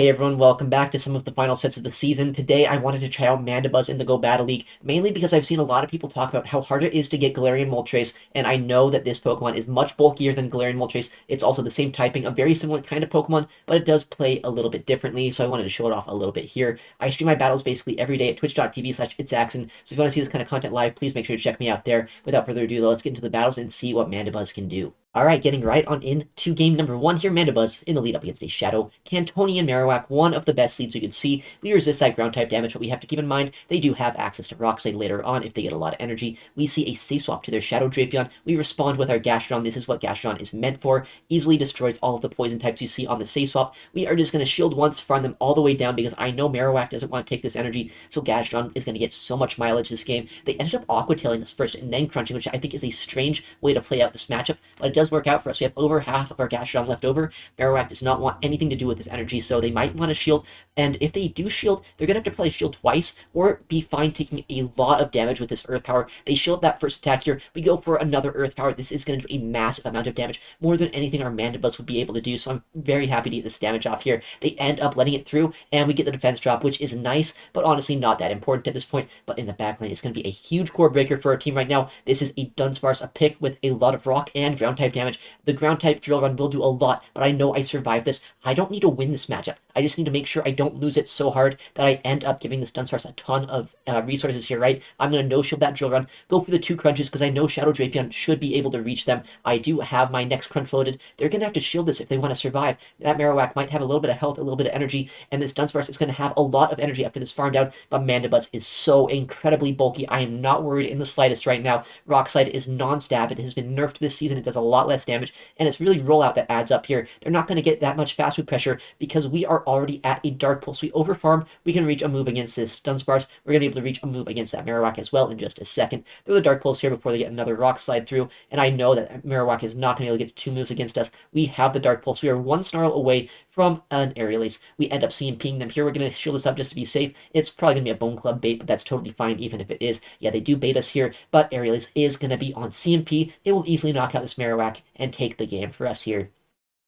Hey everyone, welcome back to some of the final sets of the season. Today I wanted to try out Mandibuzz in the Go Battle League, mainly because I've seen a lot of people talk about how hard it is to get Galarian Moltres, and I know that this Pokemon is much bulkier than Galarian Moltres. It's also the same typing, a very similar kind of Pokemon, but it does play a little bit differently, so I wanted to show it off a little bit here. I stream my battles basically every day at twitch.tv/ItsAXN, so if you want to see this kind of content live, please make sure to check me out there. Without further ado, though, let's get into the battles and see what Mandibuzz can do. Alright, getting right on into game number 1 here, Mandibuzz in the lead up against a Shadow Cantonian Marowak, one of the best leads we could see. We resist that ground-type damage, but we have to keep in mind they do have access to Rock Slide later on if they get a lot of energy. We see a Stay Swap to their Shadow Drapion. We respond with our Gastrodon. This is what Gastrodon is meant for. Easily destroys all of the poison types you see on the Stay Swap. We are just going to shield once, farm them all the way down because I know Marowak doesn't want to take this energy, so Gastrodon is going to get so much mileage this game. They ended up Aqua Tailing us first and then crunching, which I think is a strange way to play out this matchup, but it does work out for us. We have over half of our Gastrodon left over. Marowak does not want anything to do with this energy, so they might want to shield, and if they do shield, they're going to have to probably shield twice, or be fine taking a lot of damage with this Earth Power. They shield that first attack here, we go for another Earth Power. This is going to do a massive amount of damage, more than anything our Mandibuzz would be able to do, so I'm very happy to get this damage off here. They end up letting it through, and we get the defense drop, which is nice, but honestly not that important at this point. But in the backline, it's going to be a huge core breaker for our team right now. This is a Dunsparce, a pick with a lot of rock and ground type damage. The ground type drill run will do a lot, but I know I survived this. I don't need to win this matchup. I just need to make sure I don't lose it so hard that I end up giving this Dunsparce a ton of resources here, right? I'm going to no-shield that drill run, go for the 2 crunches because I know Shadow Drapion should be able to reach them. I do have my next crunch loaded. They're going to have to shield this if they want to survive. That Marowak might have a little bit of health, a little bit of energy, and this Dunsparce is going to have a lot of energy after this farm down, but Mandibuzz is so incredibly bulky. I am not worried in the slightest right now. Rock Slide is non-stab. It has been nerfed this season. It does a lot less damage, and it's really rollout that adds up here. They're not going to get that much fast food pressure because we are already at a Dark Pulse. We overfarm. We can reach a move against this Dunsparce. We're going to be able to reach a move against that Marowak as well in just a second. Throw the Dark Pulse here before they get another Rock Slide through, and I know that Marowak is not going to be able to get 2 moves against us. We have the Dark Pulse. We are 1 Snarl away from an Aerial Ace. We end up CMPing them here. We're going to shield this up just to be safe. It's probably going to be a Bone Club bait, but that's totally fine even if it is. Yeah, they do bait us here, but Aerial Ace is going to be on CMP. It will easily knock out this Marowak and take the game for us here.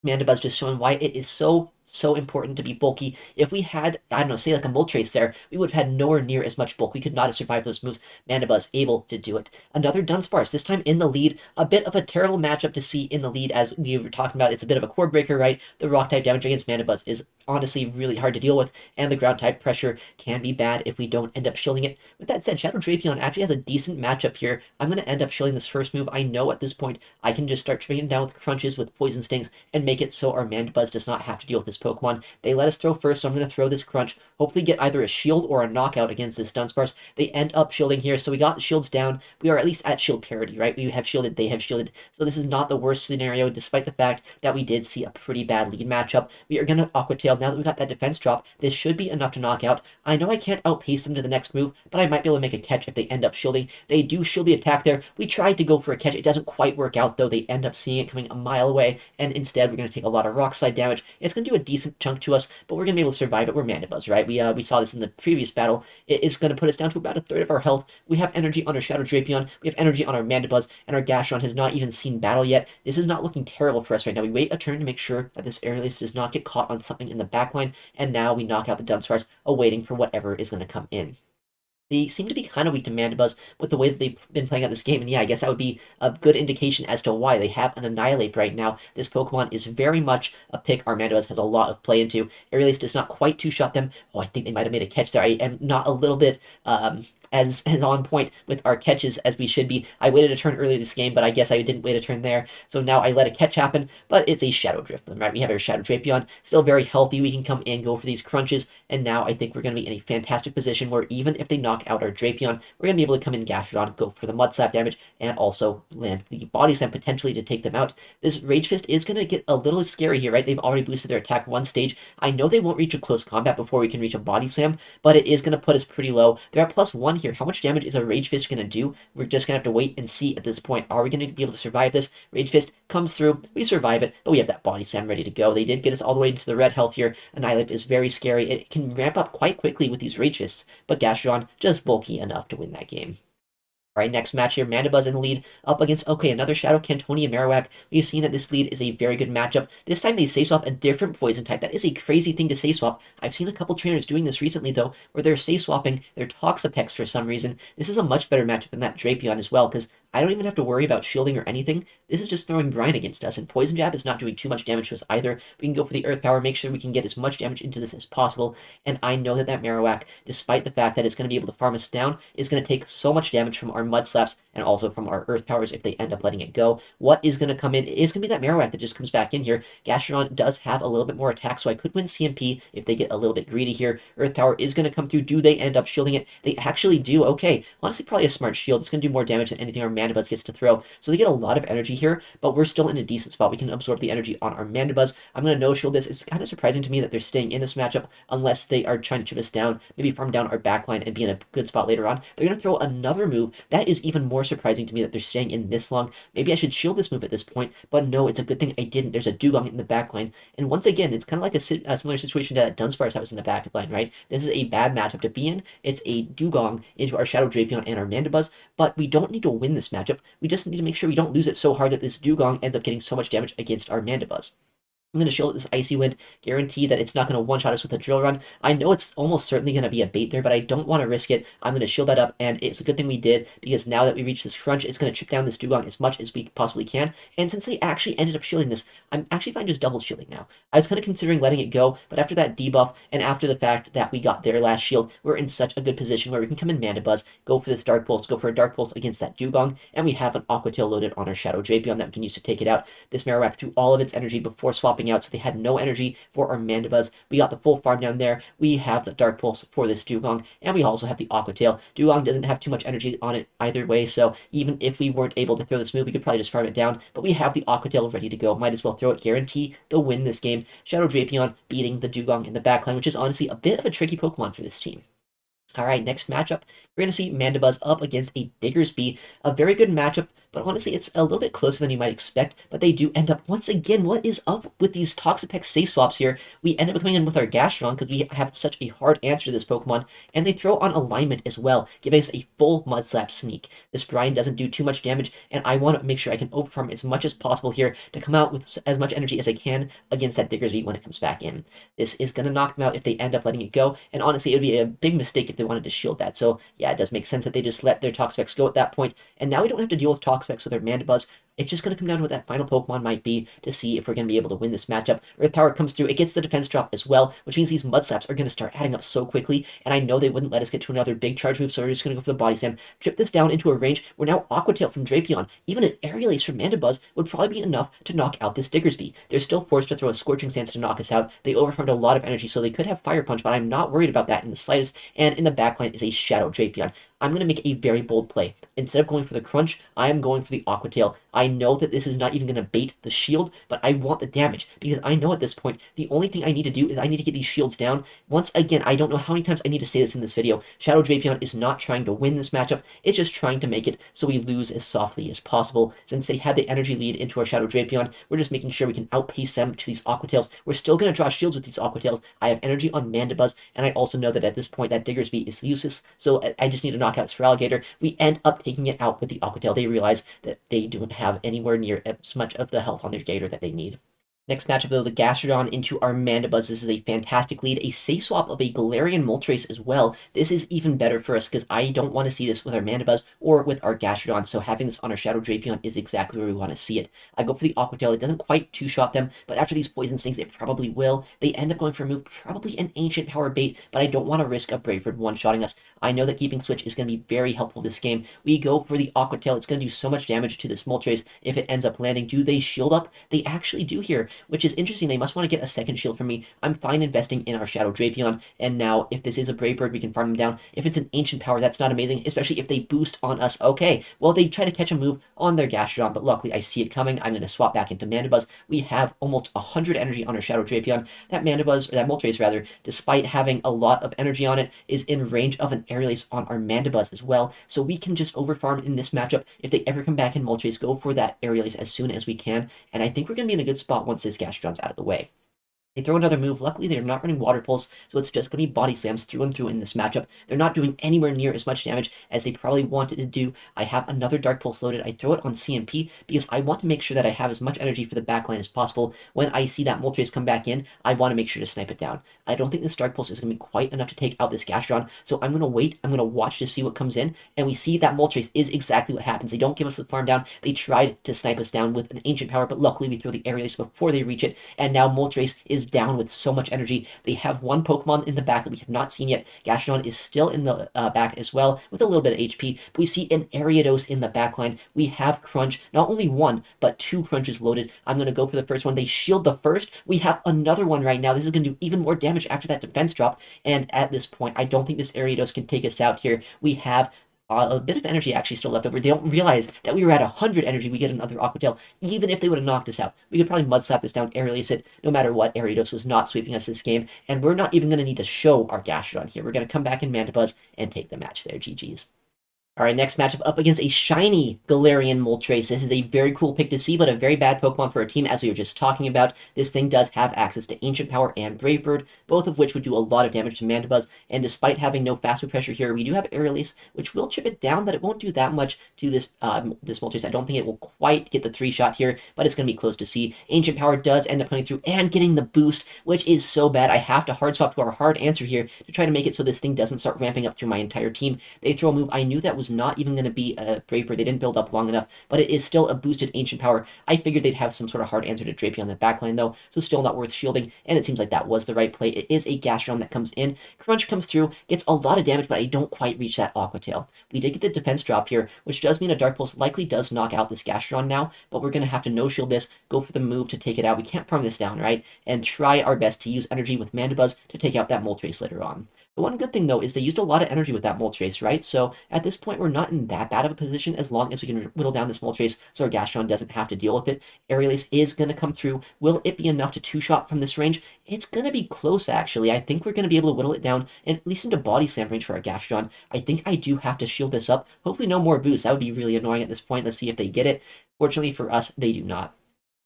Mandibuzz just showing why it is so important to be bulky. If we had, I don't know, say like a Moltres there, we would have had nowhere near as much bulk. We could not have survived those moves. Mandibuzz able to do it. Another Dunsparce, this time in the lead. A bit of a terrible matchup to see in the lead, as we were talking about. It's a bit of a core breaker, right? The rock type damage against Mandibuzz is honestly really hard to deal with, and the ground type pressure can be bad if we don't end up shielding it. With that said, Shadow Drapion actually has a decent matchup here. I'm going to end up shielding this first move. I know at this point I can just start trading down with crunches, with poison stings, and make it so our Mandibuzz does not have to deal with this Pokemon. They let us throw first, so I'm going to throw this crunch, hopefully get either a shield or a knockout against this Dunsparce. They end up shielding here, so we got the shields down. We are at least at shield parity, right? We have shielded, they have shielded, so this is not the worst scenario, despite the fact that we did see a pretty bad lead matchup. We are going to Aqua Tail. Now that we got that defense drop, this should be enough to knock out. I know I can't outpace them to the next move, but I might be able to make a catch if they end up shielding. They do shield the attack there. We tried to go for a catch. It doesn't quite work out, though. They end up seeing it coming a mile away, and instead we're going to take a lot of Rock Slide damage. It's going to do a decent chunk to us, but we're going to be able to survive it. We're Mandibuzz, right? We saw this in the previous battle. It is going to put us down to about 1/3 of our health. We have energy on our Shadow Drapion. We have energy on our Mandibuzz, and our Gastrodon has not even seen battle yet. This is not looking terrible for us right now. We wait a turn to make sure that this Aerial Ace does not get caught on something in the backline, and now we knock out the Dunsparce, awaiting for whatever is going to come in. They seem to be kind of weak to Mandibuzz with the way that they've been playing out this game, and yeah, I guess that would be a good indication as to why they have an Annihilate right now. This Pokemon is very much a pick our Mandibuzz has a lot of play into. Aerial Ace does not quite two-shot them. Oh, I think they might have made a catch there. I am not a little bit as on point with our catches as we should be. I waited a turn earlier this game, but I guess I didn't wait a turn there. So now I let a catch happen, but it's a Shadow Driftbloom, right? We have our Shadow Drapion, still very healthy. We can come in, go for these crunches, and now I think we're going to be in a fantastic position where even if they knock out our Drapion, we're going to be able to come in Gastrodon, go for the Mud Slap damage, and also land the Body Slam potentially to take them out. This Rage Fist is going to get a little scary here, right? They've already boosted their attack 1 stage. I know they won't reach a close combat before we can reach a Body Slam, but it is going to put us pretty low. They're at +1 here. How much damage is a Rage Fist going to do? We're just going to have to wait and see at this point. Are we going to be able to survive this? Rage Fist comes through. We survive it, but we have that Body Slam ready to go. They did get us all the way into the red health here. Annihilate is very scary. It can ramp up quite quickly with these Rage Fists, but Gastrodon just bulky enough to win that game. All right, next match here, Mandibuzz in the lead up against, okay, another Shadow Cantonian Marowak. We've seen that this lead is a very good matchup. This time they safe swap a different poison type. That is a crazy thing to safe swap. I've seen a couple trainers doing this recently, though, where they're safe swapping their Toxapex for some reason. This is a much better matchup than that Drapion as well, because I don't even have to worry about shielding or anything. This is just throwing Brine against us, and Poison Jab is not doing too much damage to us either. We can go for the Earth Power, make sure we can get as much damage into this as possible, and I know that that Marowak, despite the fact that it's going to be able to farm us down, is going to take so much damage from our Mud Slaps and also from our Earth Powers if they end up letting it go. What is going to come in is going to be that Marowak that just comes back in here. Gastrodon does have a little bit more attack, so I could win CMP if they get a little bit greedy here. Earth Power is going to come through. Do they end up shielding it? They actually do. Okay, honestly, probably a smart shield. It's going to do more damage than anything our Mandibuzz gets to throw. So they get a lot of energy here, but we're still in a decent spot. We can absorb the energy on our Mandibuzz. I'm going to no-shield this. It's kind of surprising to me that they're staying in this matchup unless they are trying to chip us down, maybe farm down our backline and be in a good spot later on. They're going to throw another move. That is even more surprising to me that they're staying in this long. Maybe I should shield this move at this point, but no, it's a good thing I didn't. There's a Dugong in the backline. And once again, it's kind of like a similar situation to that Dunsparce that was in the backline, right? This is a bad matchup to be in. It's a Dugong into our Shadow Drapion and our Mandibuzz, but we don't need to win this matchup. We just need to make sure we don't lose it so hard that this Dugong ends up getting so much damage against our Mandibuzz. I'm going to shield this Icy Wind, guarantee that it's not going to one-shot us with a Drill Run. I know it's almost certainly going to be a bait there, but I don't want to risk it. I'm going to shield that up, and it's a good thing we did, because now that we reach this crunch, it's going to chip down this Dugong as much as we possibly can. And since they actually ended up shielding this, I'm actually fine just double shielding now. I was kind of considering letting it go, but after that debuff, and after the fact that we got their last shield, we're in such a good position where we can come in Mandibuzz, go for this Dark Pulse, go for a Dark Pulse against that Dugong, and we have an Aqua Tail loaded on our Shadow Drapion that we can use to take it out. This Marowak threw all of its energy before swapping out, so they had no energy for our Mandibuzz. We got the full farm down there. We have the Dark Pulse for this Dugong, and we also have the Aqua Tail. Dugong doesn't have too much energy on it either way, so even if we weren't able to throw this move, we could probably just farm it down, but we have the Aqua Tail ready to go. Might as well throw it, guarantee the win this game. Shadow Drapion beating the Dugong in the backline, which is honestly a bit of a tricky Pokemon for this team. All right, next matchup, we're going to see Mandibuzz up against a Diggersby. A very good matchup, but honestly, it's a little bit closer than you might expect, but they do end up, once again, what is up with these Toxapex safe swaps here? We end up coming in with our Gastrodon because we have such a hard answer to this Pokemon, and they throw on alignment as well, giving us a full Mud Slap sneak. This Brine doesn't do too much damage, and I want to make sure I can overfarm as much as possible here to come out with as much energy as I can against that Diggersby when it comes back in. This is going to knock them out if they end up letting it go, and honestly, it would be a big mistake if they wanted to shield that. So yeah, it does make sense that they just let their Toxapex go at that point, and now we don't have to deal with Toxapex with our Mandibuzz. It's just going to come down to what that final Pokemon might be to see if we're going to be able to win this matchup. Earth Power comes through. It gets the defense drop as well, which means these Mud Slaps are going to start adding up so quickly, and I know they wouldn't let us get to another big charge move, so we're just going to go for the Body Slam, chip this down into a range. We're now Aqua Tail from Drapion. Even an Aerial Ace from Mandibuzz would probably be enough to knock out this Diggersby. They're still forced to throw a Scorching Stance to knock us out. They overfarmed a lot of energy, so they could have Fire Punch, but I'm not worried about that in the slightest, and in the backline is a Shadow Drapion. I'm going to make a very bold play. Instead of going for the Crunch, I am going for the Aqua Tail. I know that this is not even going to bait the shield, but I want the damage, because I know at this point, the only thing I need to do is I need to get these shields down. Once again, I don't know how many times I need to say this in this video. Shadow Drapion is not trying to win this matchup, it's just trying to make it so we lose as softly as possible. Since they had the energy lead into our Shadow Drapion, we're just making sure we can outpace them to these Aqua Tails. We're still going to draw shields with these Aqua Tails. I have energy on Mandibuzz, and I also know that at this point that Diggersby is useless, so I just need to knock out this Feraligatr. We end up taking it out with the Aqua Tail. They realize that they don't have anywhere near as much of the health on their Gator that they need. Next matchup, though, the Gastrodon into our Mandibuzz. This is a fantastic lead. A safe swap of a Galarian Moltres as well. This is even better for us because I don't want to see this with our Mandibuzz or with our Gastrodon, so having this on our Shadow Drapion is exactly where we want to see it. I go for the Aqua Tail. It doesn't quite two-shot them, but after these Poison Stings, it probably will. They end up going for a move, probably an Ancient Power bait, but I don't want to risk a Brave Bird one-shotting us. I know that keeping Switch is going to be very helpful this game. We go for the Aqua Tail. It's going to do so much damage to this Moltres if it ends up landing. Do they shield up? They actually do here, which is interesting. They must want to get a second shield from me. I'm fine investing in our Shadow Drapion, and now if this is a Brave Bird, we can farm him down. If it's an Ancient Power, that's not amazing, especially if they boost on us. Okay, well, they try to catch a move on their Gastrodon, but luckily I see it coming. I'm going to swap back into Mandibuzz. We have almost 100 energy on our Shadow Drapion. That Mandibuzz, or that Moltres rather, despite having a lot of energy on it, is in range of an Aerial Ace on our Mandibuzz as well, so we can just overfarm in this matchup. If they ever come back in Moltres, go for that Aerial Ace as soon as we can, and I think we're going to be in a good spot once this Gastrodon's out of the way. They throw another move. Luckily, they're not running Water Pulse, so it's just going to be Body Slams through and through in this matchup. They're not doing anywhere near as much damage as they probably wanted to do. I have another Dark Pulse loaded. I throw it on CMP because I want to make sure that I have as much energy for the backline as possible. When I see that Moltres come back in, I want to make sure to snipe it down. I don't think this Dark Pulse is going to be quite enough to take out this Gastrodon, so I'm going to wait. I'm going to watch to see what comes in, and we see that Moltres is exactly what happens. They don't give us the farm down. They tried to snipe us down with an Ancient Power, but luckily we throw the Aerialist before they reach it, and now Moltres is down with so much energy. They have one Pokemon in the back that we have not seen yet. Gastrodon is still in the back as well with a little bit of HP, but we see an Ariados in the back line. We have Crunch, not only one, but two Crunches loaded. I'm going to go for the first one. They shield the first. We have another one right now. This is going to do even more damage after that defense drop, and at this point, I don't think this Ariados can take us out here. We have a bit of energy actually still left over. They don't realize that we were at 100 energy. We get another Aqua Tail. Even if they would have knocked us out, we could probably Mud Slap this down, Aerialist it. No matter what, Ariados was not sweeping us this game, and we're not even going to need to show our Gastrodon here. We're going to come back in Mandibuzz and take the match there. GG's. All right, next matchup up against a shiny Galarian Moltres. This is a very cool pick to see, but a very bad Pokemon for a team, as we were just talking about. This thing does have access to Ancient Power and Brave Bird, both of which would do a lot of damage to Mandibuzz, and despite having no fast food pressure here, we do have Aerialist, which will chip it down, but it won't do that much to this this Moltres. I don't think it will quite get the 3-shot here, but it's going to be close to see. Ancient Power does end up coming through and getting the boost, which is so bad. I have to hard swap to our hard answer here to try to make it so this thing doesn't start ramping up through my entire team. They throw a move I knew that was not even going to be a Draper. They didn't build up long enough, but it is still a boosted Ancient Power. I figured they'd have some sort of hard answer to Drapey on the backline though, so still not worth shielding, and it seems like that was the right play. It is a Gastrodon that comes in. Crunch comes through, gets a lot of damage, but I don't quite reach that Aqua Tail. We did get the defense drop here, which does mean a Dark Pulse likely does knock out this Gastrodon now, but we're going to have to no-shield this, go for the move to take it out. We can't farm this down, right? And try our best to use energy with Mandibuzz to take out that Moltres later on. The one good thing, though, is they used a lot of energy with that Moltres, right? So at this point, we're not in that bad of a position as long as we can whittle down this Moltres so our Gastrodon doesn't have to deal with it. Aerialist is going to come through. Will it be enough to two-shot from this range? It's going to be close, actually. I think we're going to be able to whittle it down, and at least into Body Slam range for our Gastrodon. I think I do have to shield this up. Hopefully no more boost. That would be really annoying at this point. Let's see if they get it. Fortunately for us, they do not.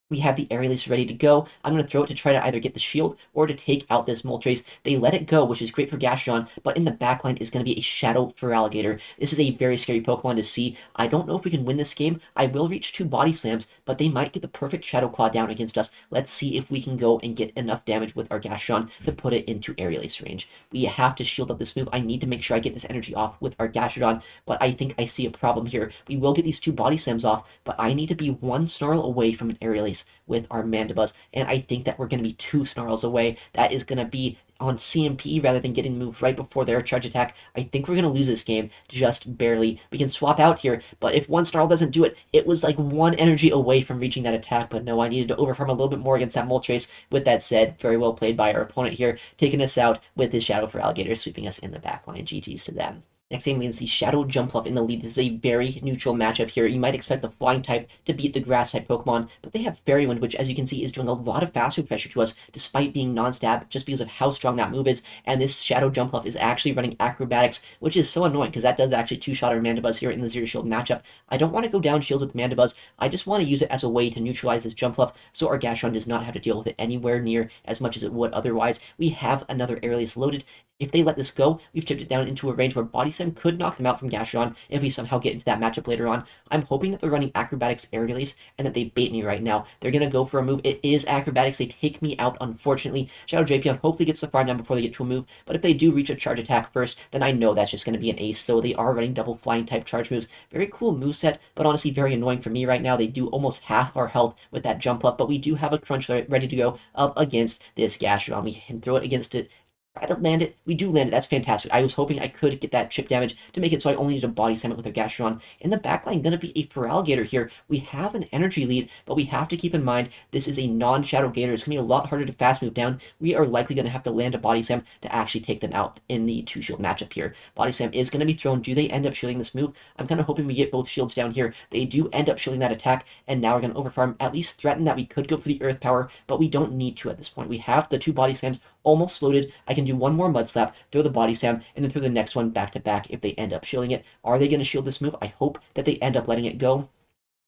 We have the Aerialist ready to go. I'm going to throw it to try to either get the shield or to take out this Moltres. They let it go, which is great for Gastrodon, but in the backline is going to be a Shadow Feraligatr. This is a very scary Pokemon to see. I don't know if we can win this game. I will reach 2 Body Slams, but they might get the perfect Shadow Claw down against us. Let's see if we can go and get enough damage with our Gastrodon to put it into Aerialist range. We have to shield up this move. I need to make sure I get this energy off with our Gastrodon, but I think I see a problem here. We will get these 2 Body Slams off, but I need to be 1 Snarl away from an Aerialist with our Mandibuzz, and I think that we're going to be 2 Snarls away. That is going to be on CMP rather than getting moved right before their charge attack. I think we're going to lose this game just barely. We can swap out here, but if 1 Snarl doesn't do it, it was like 1 energy away from reaching that attack, but no, I needed to overfarm a little bit more against that Moltres. With that said, very well played by our opponent here, taking us out with his Shadow Feraligatr, sweeping us in the backline. GG's to them. Next game means the Shadow Jumpluff in the lead. This is a very neutral matchup here. You might expect the Flying type to beat the Grass type Pokemon, but they have Fairy Wind, which as you can see is doing a lot of fast food pressure to us despite being non-stab just because of how strong that move is. And this Shadow Jumpluff is actually running Acrobatics, which is so annoying because that does actually 2-shot our Mandibuzz here in the Zero Shield matchup. I don't want to go down shields with Mandibuzz. I just want to use it as a way to neutralize this Jumpluff so our Gastrodon does not have to deal with it anywhere near as much as it would otherwise. We have another Aerialist loaded. If they let this go, we've chipped it down into a range where Body Slam could knock them out from Gastrodon if we somehow get into that matchup later on. I'm hoping that they're running Acrobatics Aerialist and that they bait me right now. They're going to go for a move. It is Acrobatics. They take me out, unfortunately. Shadow Drapion hopefully gets the farm down before they get to a move, but if they do reach a charge attack first, then I know that's just going to be an ace, so they are running double Flying type charge moves. Very cool moveset, but honestly very annoying for me right now. They do almost half our health with that Jumpluff, but we do have a Crunch ready to go up against this Gastrodon. We can throw it against it. Try to land it. We do land it. That's fantastic. I was hoping I could get that chip damage to make it so I only need to Body Slam it with a Gastrodon. In the backline, going to be a Feraligatr here. We have an energy lead, but we have to keep in mind this is a non-Shadow Gator. It's going to be a lot harder to fast move down. We are likely going to have to land a Body Slam to actually take them out in the 2-shield matchup here. Body Slam is going to be thrown. Do they end up shielding this move? I'm kind of hoping we get both shields down here. They do end up shielding that attack, and now we're going to overfarm, at least threaten that we could go for the Earth Power, but we don't need to at this point. We have the 2 Body Slams almost loaded. I can do 1 more Mud Slap, throw the Body Slam, and then throw the next one back to back if they end up shielding it. Are they going to shield this move? I hope that they end up letting it go.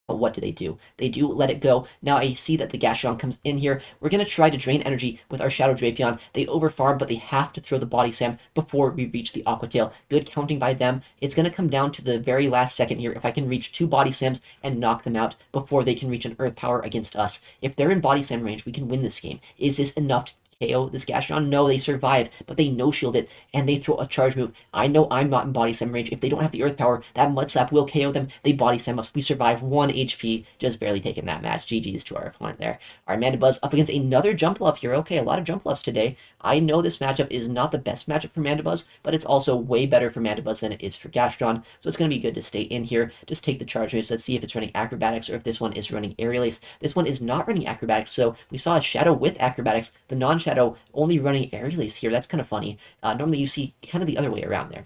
But what do? They do let it go. Now I see that the Gastrodon comes in here. We're going to try to drain energy with our Shadow Drapion. They overfarm, but they have to throw the Body Slam before we reach the Aqua Tail. Good counting by them. It's going to come down to the very last second here. If I can reach 2 Body Slams and knock them out before they can reach an Earth Power against us. If they're in Body Slam range, we can win this game. Is this enough to KO this Gastrodon? No, they survive, but they no-shield it, and they throw a charge move. I know I'm not in Body Slam range. If they don't have the Earth Power, that Mud Slap will KO them. They Body Slam us. We survive 1 HP, just barely taking that match. GG's to our opponent there. Our Mandibuzz up against another Jumpluff here. Okay, a lot of Jumpluffs today. I know this matchup is not the best matchup for Mandibuzz, but it's also way better for Mandibuzz than it is for Gastrodon, so it's going to be good to stay in here. Just take the charge moves. Let's see if it's running Acrobatics or if this one is running Aerial Ace. This one is not running Acrobatics, so we saw a Shadow with Acrobatics. The non-Shadow only running Aerial Ace here. That's kind of funny. Normally you see kind of the other way around there.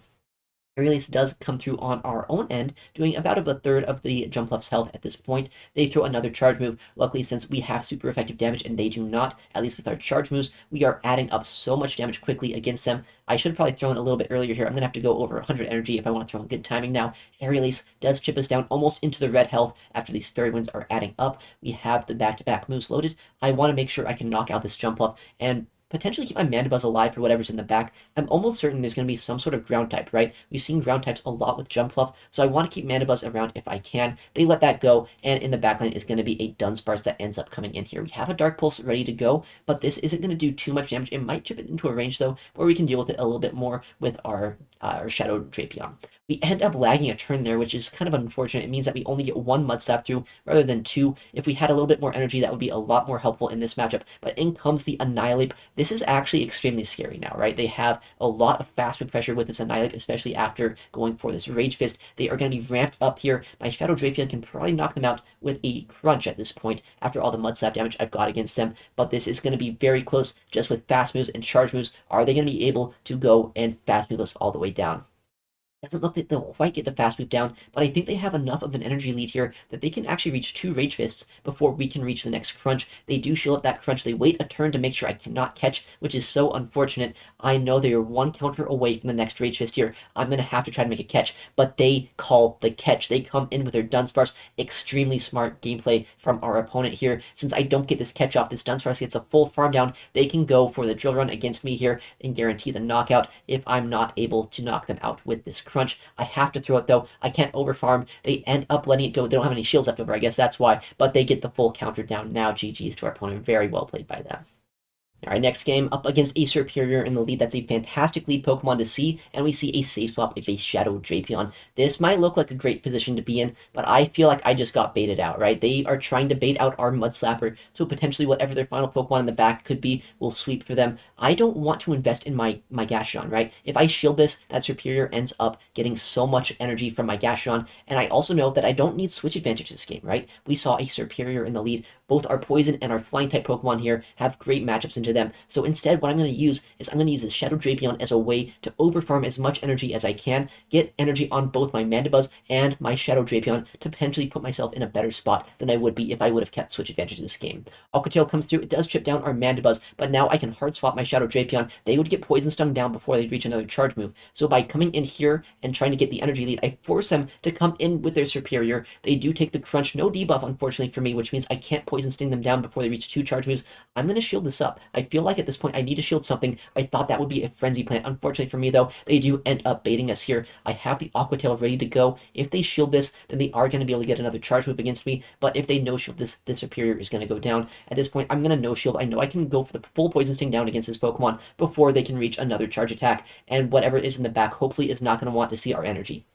Aerial Ace does come through on our own end, doing about a third of the Jumpluff's health at this point. They throw another charge move. Luckily, since we have super effective damage and they do not, at least with our charge moves, we are adding up so much damage quickly against them. I should have probably thrown a little bit earlier here. I'm going to have to go over 100 energy if I want to throw in good timing now. Aerial Ace does chip us down almost into the red health after these Fairy Winds are adding up. We have the back-to-back moves loaded. I want to make sure I can knock out this Jumpluff and potentially keep my Mandibuzz alive for whatever's in the back. I'm almost certain there's going to be some sort of ground type, right? We've seen ground types a lot with Jumpluff, so I want to keep Mandibuzz around if I can. They let that go, and in the backline is going to be a Dunsparce that ends up coming in here. We have a Dark Pulse ready to go, but this isn't going to do too much damage. It might chip it into a range, though, where we can deal with it a little bit more with our Shadow Drapion. We end up lagging a turn there, which is kind of unfortunate. It means that we only get 1 Mud Slap through rather than 2. If we had a little bit more energy, that would be a lot more helpful in this matchup. But in comes the Annihilape. This is actually extremely scary now, right? They have a lot of fast move pressure with this Annihilape, especially after going for this Rage Fist. They are going to be ramped up here. My Shadow Drapion can probably knock them out with a Crunch at this point after all the Mud Slap damage I've got against them. But this is going to be very close just with fast moves and charge moves. Are they going to be able to go and fast move us all the way down? Doesn't look like they'll quite get the fast move down, but I think they have enough of an energy lead here that they can actually reach 2 Rage Fists before we can reach the next Crunch. They do shield up that Crunch. They wait a turn to make sure I cannot catch, which is so unfortunate. I know they are 1 counter away from the next Rage Fist here. I'm going to have to try to make a catch, but they call the catch. They come in with their Dunsparce. Extremely smart gameplay from our opponent here. Since I don't get this catch off, this Dunsparce gets a full farm down. They can go for the Drill Run against me here and guarantee the knockout if I'm not able to knock them out with this Crunch. I have to throw it, though. I can't overfarm. They end up letting it go. They don't have any shields left over, I guess that's why. But they get the full counter down. Now GG's to our opponent. Very well played by them. Alright, next game, up against a Serperior in the lead. That's a fantastic lead Pokemon to see, and we see a safe swap of a Shadow Drapion. This might look like a great position to be in, but I feel like I just got baited out, right? They are trying to bait out our Mud Slapper, so potentially whatever their final Pokemon in the back could be will sweep for them. I don't want to invest in my Gastrodon, right? If I shield this, that Serperior ends up getting so much energy from my Gastrodon, and I also know that I don't need Switch Advantage this game, right? We saw a Serperior in the lead. Both our Poison and our Flying type Pokemon here have great matchups into them. So instead, what I'm going to use is I'm going to use this Shadow Drapion as a way to overfarm as much energy as I can, get energy on both my Mandibuzz and my Shadow Drapion to potentially put myself in a better spot than I would be if I would have kept Switch Advantage in this game. Aqua Tail comes through. It does chip down our Mandibuzz, but now I can hard swap my Shadow Drapion. They would get Poison Stung down before they'd reach another charge move. So by coming in here and trying to get the energy lead, I force them to come in with their Serperior. They do take the Crunch. No debuff, unfortunately, for me, which means I can't Poison Sting them down before they reach 2 charge moves. I'm going to shield this up. I feel like at this point I need to shield something. I thought that would be a Frenzy Plant. Unfortunately for me, though, they do end up baiting us here. I have the Aqua Tail ready to go. If they shield this, then they are going to be able to get another charge move against me, but if they no-shield this, this Serperior is going to go down. At this point, I'm going to no-shield. I know I can go for the full Poison Sting down against this Pokemon before they can reach another charge attack, and whatever is in the back hopefully is not going to want to see our energy.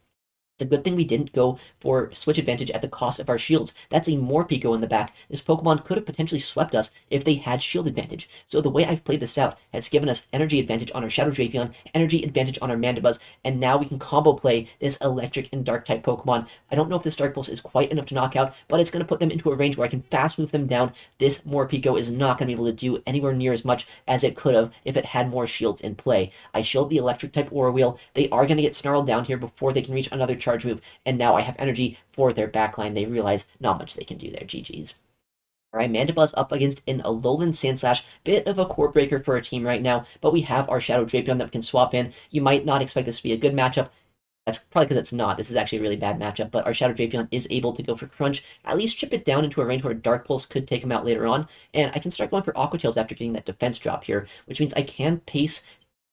It's a good thing we didn't go for Switch Advantage at the cost of our shields. That's a Morpeko in the back. This Pokemon could have potentially swept us if they had Shield Advantage. So the way I've played this out has given us Energy Advantage on our Shadow Drapion, Energy Advantage on our Mandibuzz, and now we can combo play this Electric and Dark type Pokemon. I don't know if this Dark Pulse is quite enough to knock out, but it's going to put them into a range where I can fast move them down. This Morpeko is not going to be able to do anywhere near as much as it could have if it had more shields in play. I shield the Electric type Aura Wheel. They are going to get snarled down here before they can reach another charge move, and now I have energy for their backline. They realize not much they can do there. GG's. Alright, Mandibuzz up against an Alolan Sandslash. Bit of a core breaker for our team right now, but we have our Shadow Drapion that we can swap in. You might not expect this to be a good matchup. That's probably because it's not. This is actually a really bad matchup, but our Shadow Drapion is able to go for Crunch, at least chip it down into a range where Dark Pulse could take him out later on, and I can start going for Aqua Tails after getting that defense drop here, which means I can pace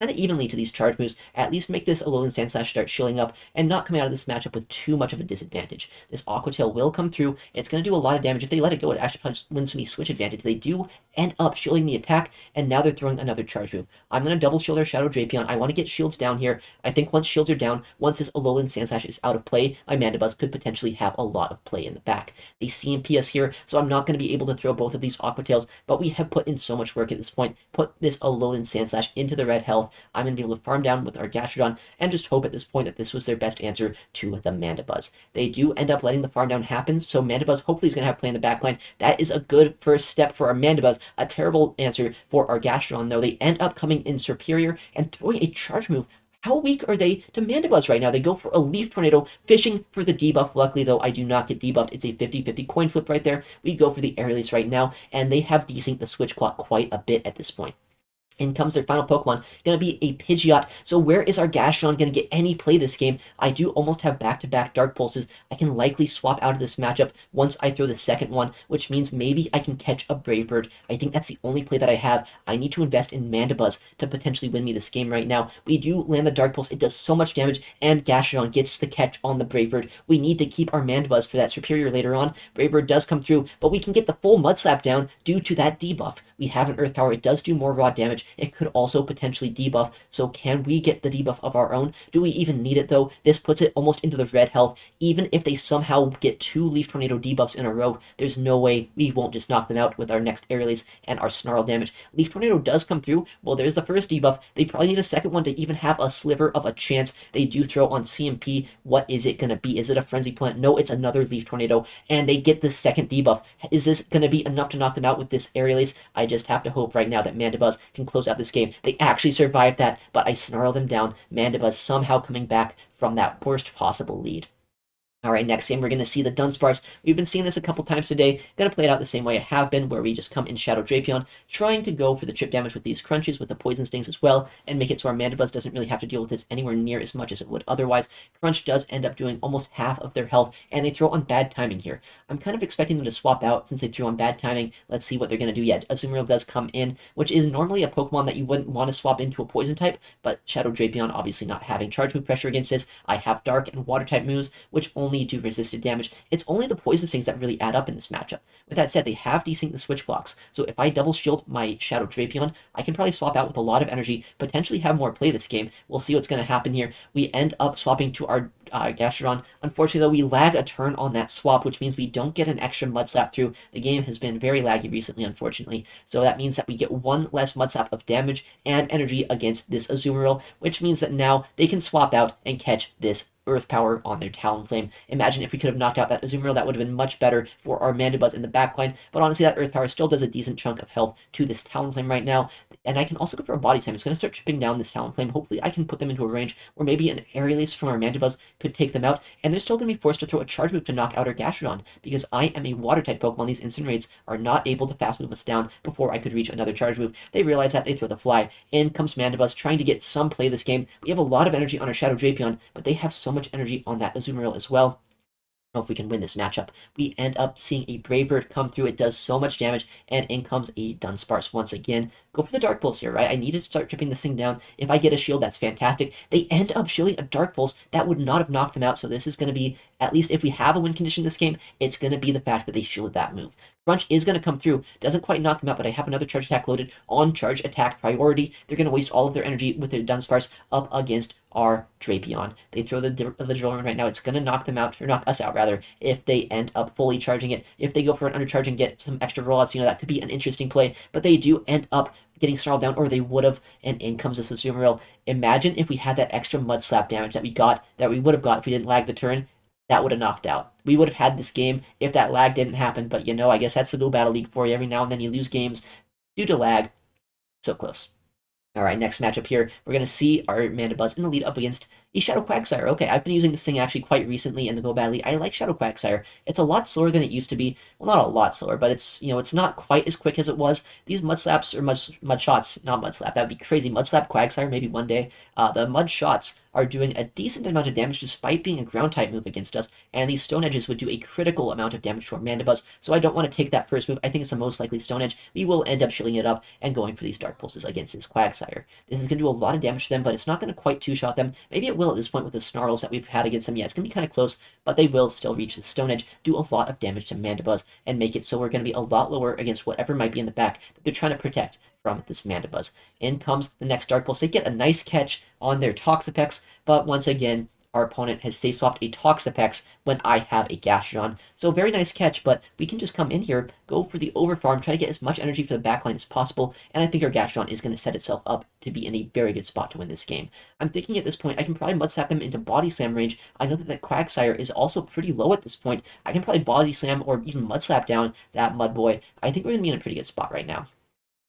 kind of evenly to these charge moves, at least make this Alolan Sandslash start shielding up and not coming out of this matchup with too much of a disadvantage. This Aqua Tail will come through. It's going to do a lot of damage. If they let it go, it actually wins me switch advantage. They do end up shielding the attack, and now they're throwing another charge move. I'm going to double shield our Shadow Drapion. I want to get shields down here. I think once shields are down, once this Alolan Sandslash is out of play, my Mandibuzz could potentially have a lot of play in the back. They CMP us here, so I'm not going to be able to throw both of these Aqua Tails, but we have put in so much work at this point. Put this Alolan Sandslash into the red health. I'm going to be able to farm down with our Gastrodon and just hope at this point that this was their best answer to the Mandibuzz. They do end up letting the farm down happen, so Mandibuzz hopefully is going to have play in the backline. That is a good first step for our Mandibuzz. A terrible answer for our Gastrodon, though. They end up coming in Serperior and throwing a charge move. How weak are they to Mandibuzz right now? They go for a Leaf Tornado, fishing for the debuff. Luckily, though, I do not get debuffed. It's a 50-50 coin flip right there. We go for the Aerialist right now, and they have desynced the switch clock quite a bit at this point. In comes their final Pokemon, going to be a Pidgeot. So where is our Gastrodon going to get any play this game? I do almost have back-to-back Dark Pulses. I can likely swap out of this matchup once I throw the second one, which means maybe I can catch a Brave Bird. I think that's the only play that I have. I need to invest in Mandibuzz to potentially win me this game right now. We do land the Dark Pulse. It does so much damage, and Gastrodon gets the catch on the Brave Bird. We need to keep our Mandibuzz for that Serperior later on. Brave Bird does come through, but we can get the full Mud Slap down due to that debuff. We have an Earth Power. It does do more raw damage. It could also potentially debuff, so can we get the debuff of our own? Do we even need it, though? This puts it almost into the red health. Even if they somehow get 2 Leaf Tornado debuffs in a row, there's no way we won't just knock them out with our next Air Release and our Snarl damage. Leaf Tornado does come through. Well, there's the first debuff. They probably need a second one to even have a sliver of a chance. They do throw on CMP. What is it going to be? Is it a Frenzy Plant? No, it's another Leaf Tornado, and they get the second debuff. Is this going to be enough to knock them out with this Air Release? I just have to hope right now that Mandibuzz can close out this game. They actually survived that, but I snarl them down. Mandibuzz somehow coming back from that worst possible lead. All right, next game, we're going to see the Dunsparce. We've been seeing this a couple times today. Going to play it out the same way I have been, where we just come in Shadow Drapion, trying to go for the chip damage with these crunches, with the Poison Stings as well, and make it so our Mandibuzz doesn't really have to deal with this anywhere near as much as it would otherwise. Crunch does end up doing almost half of their health, and they throw on Bad Timing here. I'm kind of expecting them to swap out since they threw on Bad Timing. Let's see what they're going to do yet. Azumarill does come in, which is normally a Pokemon that you wouldn't want to swap into a Poison type, but Shadow Drapion obviously not having Charge Move pressure against this. I have Dark and Water type moves, which only do resisted damage. It's only the Poison Stings that really add up in this matchup. With that said, they have desynced the switch clocks, so if I double shield my Shadow Drapion, I can probably swap out with a lot of energy, potentially have more play this game. We'll see what's going to happen here. We end up swapping to our Gastrodon. Unfortunately, though, we lag a turn on that swap, which means we don't get an extra Mud Slap through. The game has been very laggy recently, unfortunately, so that means that we get one less Mud Slap of damage and energy against this Azumarill, which means that now they can swap out and catch this Earth Power on their Talonflame. Imagine if we could have knocked out that Azumarill, that would have been much better for our Mandibuzz in the backline, but honestly, that Earth Power still does a decent chunk of health to this Talonflame right now, and I can also go for a Body Slam. It's going to start chipping down this Talonflame. Hopefully, I can put them into a range where maybe an Air Release from our Mandibuzz could take them out, and they're still going to be forced to throw a Charge Move to knock out our Gastrodon, because I am a Water-type Pokemon. These Incinerates are not able to fast move us down before I could reach another Charge Move. They realize that, they throw the Fly. In comes Mandibuzz, trying to get some play this game. We have a lot of energy on our Shadow Drapion, but they have so much energy on that Azumarill as well. Know if we can win this matchup. We end up seeing a Brave Bird come through. It does so much damage, and in comes a Dunsparce once again. Go for the Dark Pulse here, right? I need to start chipping this thing down. If I get a shield, that's fantastic. They end up shielding a Dark Pulse. That would not have knocked them out, so this is going to be, at least if we have a win condition in this game, it's going to be the fact that they shielded that move. Crunch is going to come through. Doesn't quite knock them out, but I have another Charge Attack loaded on Charge Attack priority. They're going to waste all of their energy with their Dunsparce up against our Drapion. They throw the Drill right now. It's going to knock them out, or knock us out, rather, if they end up fully charging it. If they go for an undercharge and get some extra rollouts, that could be an interesting play, but they do end up getting snarled down, or they would have, and in comes this Azumarill. Imagine if we had that extra Mud Slap damage that we would have got if we didn't lag the turn. That would have knocked out. We would have had this game if that lag didn't happen, but I guess that's the Go Battle League for you. Every now and then you lose games due to lag. So close. All right, next matchup here, we're going to see our Mandibuzz in the lead up against a Shadow Quagsire. Okay, I've been using this thing actually quite recently in the Go Battle League. I like Shadow Quagsire. It's a lot slower than it used to be. Well, not a lot slower, but it's, it's not quite as quick as it was. These Mud Slaps, or Mud Shots, not Mud Slap, that would be crazy. Mud Slap Quagsire, maybe one day. The Mud Shots are doing a decent amount of damage despite being a ground-type move against us, and these Stone Edges would do a critical amount of damage to our Mandibuzz, so I don't want to take that first move. I think it's the most likely Stone Edge. We will end up shielding it up and going for these Dark Pulses against this Quagsire. This is going to do a lot of damage to them, but it's not going to quite two-shot them. Maybe it will at this point with the Snarls that we've had against them. Yeah, it's going to be kind of close, but they will still reach the Stone Edge, do a lot of damage to Mandibuzz, and make it so we're going to be a lot lower against whatever might be in the back that they're trying to protect from this Mandibuzz. In comes the next Dark Pulse. They get a nice catch on their Toxapex, but once again, our opponent has safe swapped a Toxapex when I have a Gastrodon. So very nice catch, but we can just come in here, go for the overfarm, try to get as much energy for the backline as possible, and I think our Gastrodon is going to set itself up to be in a very good spot to win this game. I'm thinking at this point I can probably Mud Slap them into Body Slam range. I know that that Quagsire is also pretty low at this point. I can probably Body Slam or even Mud Slap down that Mud Boy. I think we're going to be in a pretty good spot right now.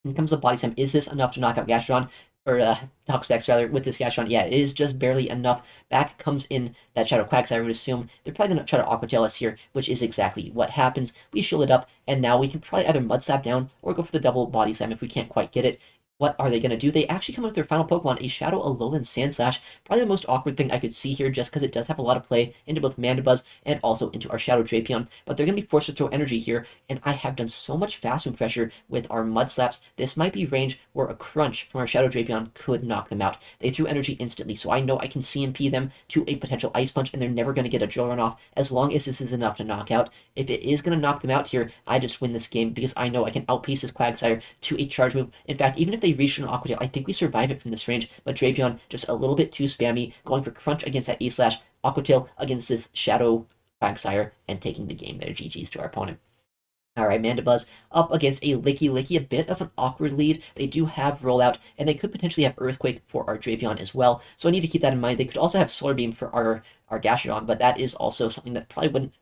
In terms of Body Slam, is this enough to knock out Gastrodon? Or Toxapex rather, with this Gastrodon? Yeah, it is just barely enough. Back comes in that Shadow Quagsire, I would assume. They're probably going to try to Aqua Tail us here, which is exactly what happens. We shield it up, and now we can probably either Mud Slap down or go for the double Body Slam if we can't quite get it. What are they going to do? They actually come up with their final Pokemon, a Shadow Alolan Sandslash. Probably the most awkward thing I could see here, just because it does have a lot of play into both Mandibuzz and also into our Shadow Drapion. But they're going to be forced to throw energy here, and I have done so much fast move pressure with our Mud Slaps. This might be range where a Crunch from our Shadow Drapion could knock them out. They threw energy instantly, so I know I can CMP them to a potential Ice Punch, and they're never going to get a Drill Run off as long as this is enough to knock out. If it is going to knock them out here, I just win this game because I know I can outpace this Quagsire to a charge move. In fact, even if they reach an Aqua Tail, I think we survive it from this range, but Drapion just a little bit too spammy, going for Crunch against that A-Slash, Aqua Tail against this Shadow Quagsire, and taking the game there. GG's to our opponent. Alright, Mandibuzz up against a Lickitung, a bit of an awkward lead. They do have Rollout, and they could potentially have Earthquake for our Drapion as well, so I need to keep that in mind. They could also have Solar Beam for our Gastrodon, but that is also something that probably wouldn't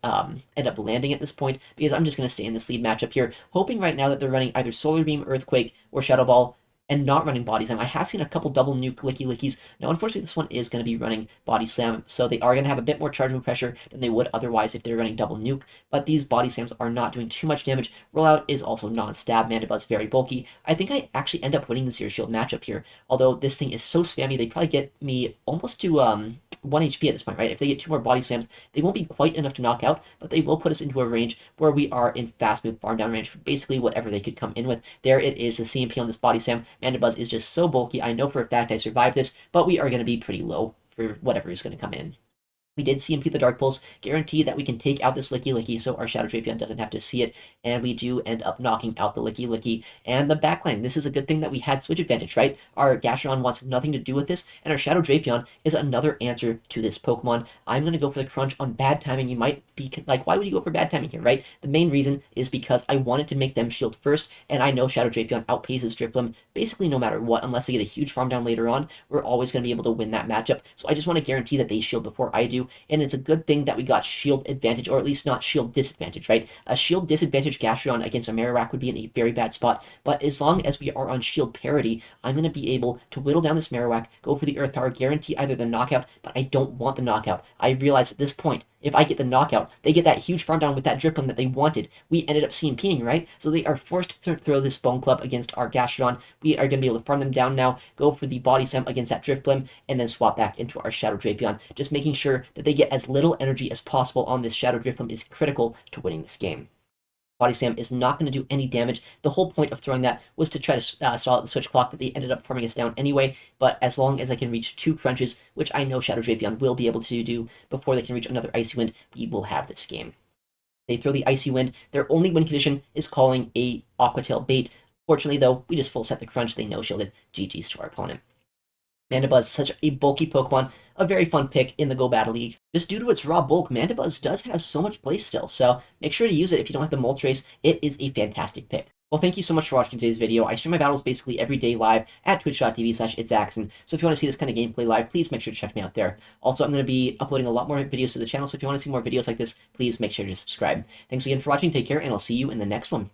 end up landing at this point, because I'm just going to stay in this lead matchup here, hoping right now that they're running either Solar Beam, Earthquake, or Shadow Ball, and not running Body Slam. I have seen a couple double nuke Lickitungs. Now, unfortunately, this one is going to be running Body Slam, so they are going to have a bit more charge move pressure than they would otherwise if they're running double nuke, but these Body Slams are not doing too much damage. Rollout is also non-stab. Mandibuzz very bulky. I think I actually end up winning the Zero Shield matchup here, although this thing is so spammy, they probably get me almost to 1 HP at this point, right? If they get 2 more Body Slams, they won't be quite enough to knock out, but they will put us into a range where we are in fast move farm down range for basically whatever they could come in with. There it is, the CMP on this Body Slam. Mandibuzz is just so bulky. I know for a fact I survived this, but we are going to be pretty low for whatever is going to come in. We did CMP the Dark Pulse, guarantee that we can take out this Lickitung so our Shadow Drapion doesn't have to see it, and we do end up knocking out the Lickitung and the backline. This is a good thing that we had switch advantage, right? Our Gastrodon wants nothing to do with this, and our Shadow Drapion is another answer to this Pokemon. I'm going to go for the Crunch on bad timing. You might be like, why would you go for bad timing here, right? The main reason is because I wanted to make them shield first, and I know Shadow Drapion outpaces Drifblim basically no matter what, unless they get a huge farm down later on. We're always going to be able to win that matchup, so I just want to guarantee that they shield before I do. And it's a good thing that we got shield advantage, or at least not shield disadvantage, right? A shield disadvantage Gastrodon against a Marowak would be in a very bad spot, but as long as we are on shield parity, I'm going to be able to whittle down this Marowak, go for the Earth Power, guarantee either the knockout, but I don't want the knockout. I realize at this point, if I get the knockout, they get that huge farm down with that Drifblim that they wanted. We ended up CMPing, right? So they are forced to throw this Bone Club against our Gastrodon. We are going to be able to farm them down now, go for the Body Slam against that Drifblim, and then swap back into our Shadow Drapion. Just making sure that they get as little energy as possible on this Shadow Drifblim is critical to winning this game. Body Slam is not going to do any damage. The whole point of throwing that was to try to stall out the switch clock, but they ended up farming us down anyway. But as long as I can reach 2 crunches, which I know Shadow Drapion will be able to do before they can reach another Icy Wind, we will have this game. They throw the Icy Wind. Their only win condition is calling a Aqua Tail bait. Fortunately, though, we just full set the crunch. They no-shielded. GG's to our opponent. Mandibuzz is such a bulky Pokemon, a very fun pick in the Go Battle League. Just due to its raw bulk, Mandibuzz does have so much play still, so make sure to use it if you don't have the Moltres. It is a fantastic pick. Well, thank you so much for watching today's video. I stream my battles basically every day live at twitch.tv/ItsAXN, so if you want to see this kind of gameplay live, please make sure to check me out there. Also, I'm going to be uploading a lot more videos to the channel, so if you want to see more videos like this, please make sure to subscribe. Thanks again for watching, take care, and I'll see you in the next one.